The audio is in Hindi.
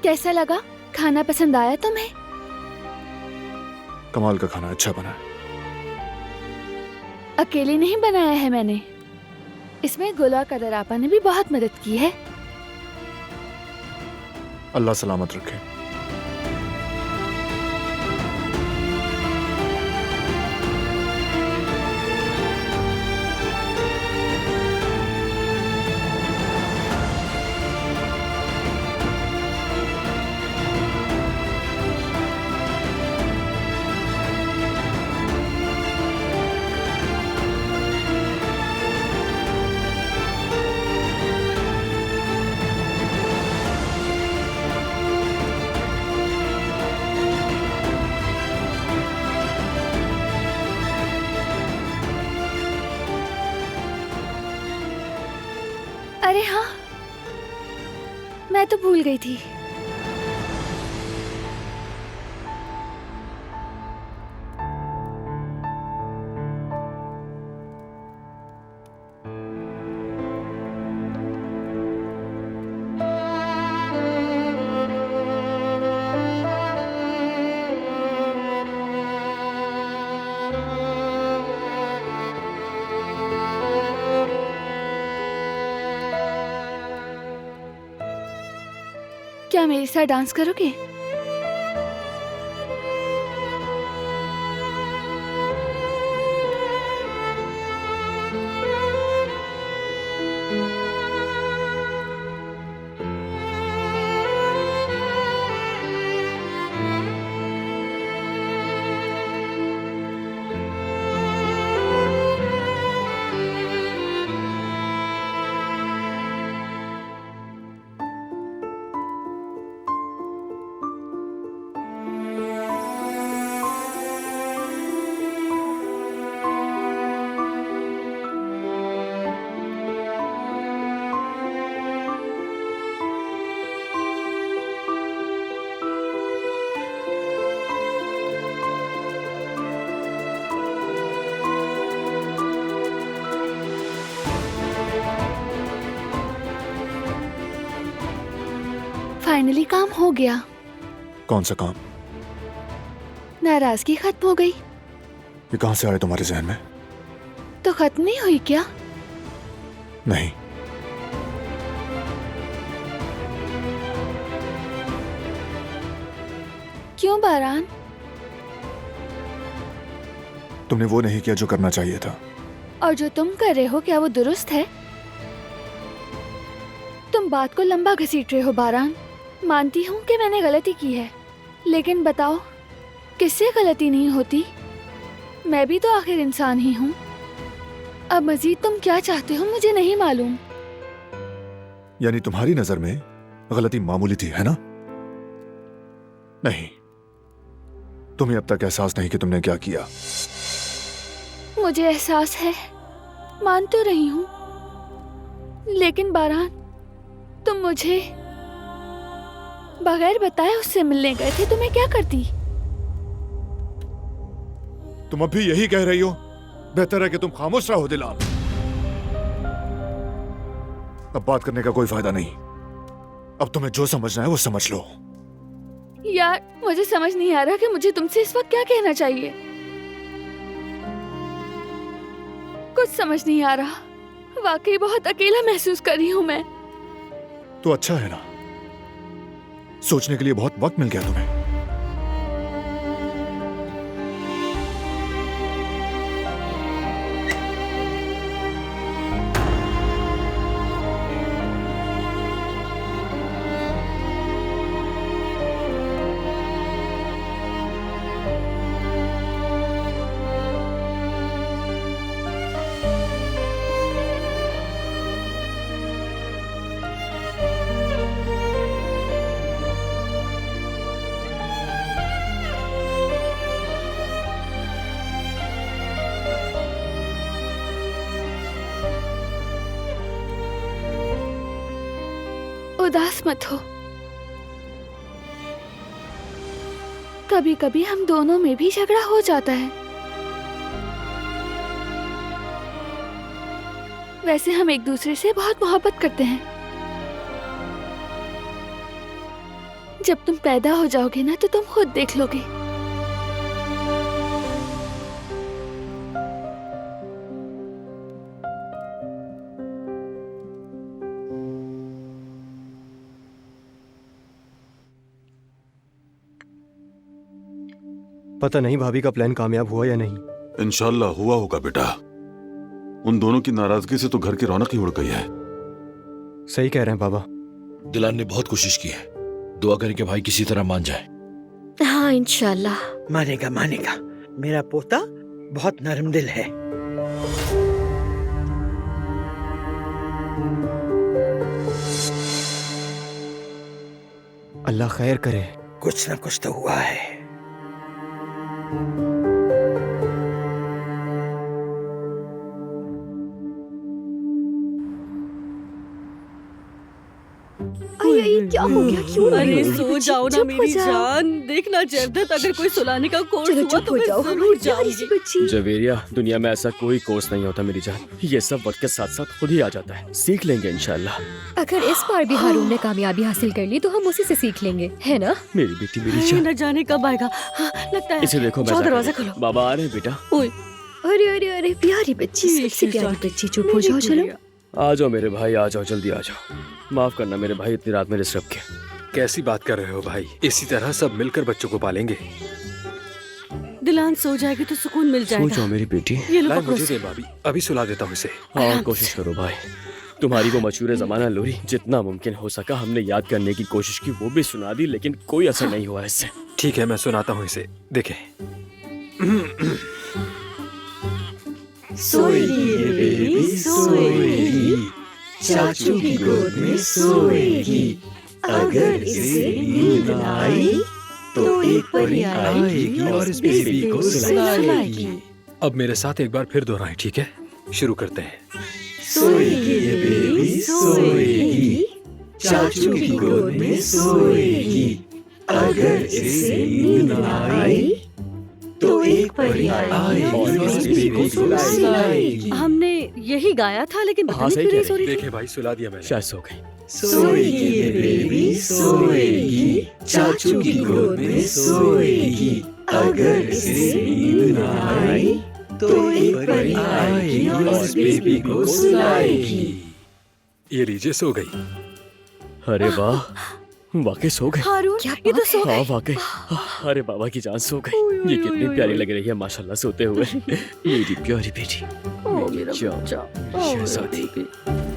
कैसा लगा? खाना पसंद आया तुम्हें? कमाल का खाना, अच्छा बना है। अकेले नहीं बनाया है मैंने, इसमें गुल और कदर आपा ने भी बहुत मदद की है। अल्लाह सलामत रखे। अरे हाँ, मैं तो भूल गई थी। क्या मेरे साथ डांस करोगे? फाइनली काम हो गया। कौन सा काम? नाराजगी खत्म हो गई। ये कहां से आया तुम्हारे जहन में? तो खत्म नहीं हुई क्या? नहीं, क्यों बारान? तुमने वो नहीं किया जो करना चाहिए था। और जो तुम कर रहे हो क्या वो दुरुस्त है? तुम बात को लंबा घसीट रहे हो बारान। मानती हूँ कि मैंने गलती की है, लेकिन बताओ किससे गलती नहीं होती? मैं भी तो आखिर इंसान ही हूँ। अब मजीद तुम क्या चाहते हो मुझे नहीं मालूम। यानी तुम्हारी नजर में गलती मामूली थी, है ना? नहीं, तुम्हें अब तक एहसास नहीं कि तुमने क्या किया। मुझे एहसास है, मान तो रही हूँ, लेकिन बारान तुम मुझे बगैर बताए उससे मिलने गए थे तो मैं क्या करती? तुम अब भी यही कह रही हो? बेहतर है कि तुम खामोश रहो दिलाल। अब बात करने का कोई फायदा नहीं। अब तुम्हें जो समझना है वो समझ लो। यार मुझे समझ नहीं आ रहा कि मुझे तुमसे इस वक्त क्या कहना चाहिए। कुछ समझ नहीं आ रहा। वाकई बहुत अकेला महसूस कर रही हूँ मैं। तो अच्छा है ना, सोचने के लिए बहुत वक्त मिल गया तुम्हें। उदास मत हो। कभी कभी हम दोनों में भी झगड़ा हो जाता है। वैसे हम एक दूसरे से बहुत मोहब्बत करते हैं। जब तुम पैदा हो जाओगे ना तो तुम खुद देख लोगे। पता नहीं भाभी का प्लान कामयाब हुआ या नहीं। इंशाल्लाह हुआ होगा बेटा। उन दोनों की नाराजगी से तो घर की रौनक ही उड़ गई है। सही कह रहे हैं बाबा। दिलान ने बहुत कोशिश की है, दुआ करें कि भाई किसी तरह मान जाए। हाँ इंशाल्लाह मानेगा मानेगा। मेरा पोता बहुत नरम दिल है। अल्लाह खैर करे। कुछ न कुछ तो हुआ है। क्या हो गया? क्यों अरे सो जाओ ना मेरी जान। देखना जरदत, अगर कोई सुलाने का कोर्स हुआ तो मैं जरूर जाऊंगी। जवेरिया, दुनिया में ऐसा कोई कोर्स नहीं होता मेरी जान। ये सब वक्त के साथ साथ खुद ही आ जाता है। सीख लेंगे इंशाल्लाह। अगर इस बार भी हारून ने कामयाबी हासिल कर ली तो हम उसी से सीख लेंगे, है ना? मेरी बेटी, मेरी जान। न जाने कब आएगा। हाँ, लगता है। इसे देखो, मैं दरवाजा खोलो। बाबा आ रहे हैं बेटा। अरे अरे अरे प्यारी बच्ची, सबसे प्यारी बच्ची, चुप हो जाओ। चलो आ जाओ मेरे भाई, आ जाओ, जल्दी आ जाओ। माफ करना मेरे भाई, इतनी रात में डिस्टर्ब किया। कैसी बात कर रहे हो भाई? इसी तरह सब मिलकर बच्चों को पालेंगे। दिलान सो जाएगी तो सुकून मिल जाएगा। सो जाओ मेरी बेटी। ये लो लाए पकड़ो मुझे इसे। दे भाभी, अभी सुला देता हूँ इसे। हाँ, कोशिश करो भाई। तुम्हारी वो मशहूर जमाना लोरी जितना मुमकिन हो सका हमने याद करने की कोशिश की, वो भी सुना दी, लेकिन कोई असर नहीं हुआ इससे। ठीक है, मैं सुनाता हूँ इसे, देखें। सोएगी ये बेबी, सोएगी, चाचू की गोद में सोएगी। अगर इसे नींद न आई तो एक परी आएगी और इस बेबी को सुलाएगी। अब मेरे साथ एक बार फिर दोहराएं, ठीक है? शुरू करते हैं। सोएगी ये बेबी, सोएगी, चाचू की गोद में सोएगी। अगर इसे नींद न आई तो एक परी आएगी और इस बेबी को सुलाएगी। हमने यही गाया था, लेकिन पता हाँ, नहीं सही क्यों कह नहीं सो रही थी। देखे भाई, सुला दिया मैंने। शायद सो गई। सोएगी ये बेबी, सोएगी, चाचू की गोद में सोएगी। अगर इसे नींद न आई तो एक परी आएगी और इस बेबी को सुलाएगी। ये लीजिए, सो गई। अरे वाह, वाकई सो गए। हारून, ये तो सो हाँ गए। वाकई। अरे बाबा की जान सो गई। ये कितनी प्यारी लग रही है माशाल्लाह सोते हुए। मेरी प्यारी बेटी, ओ मेरी मेरा जान, बच्चा, ओ मेरा शहजादी। बेबी।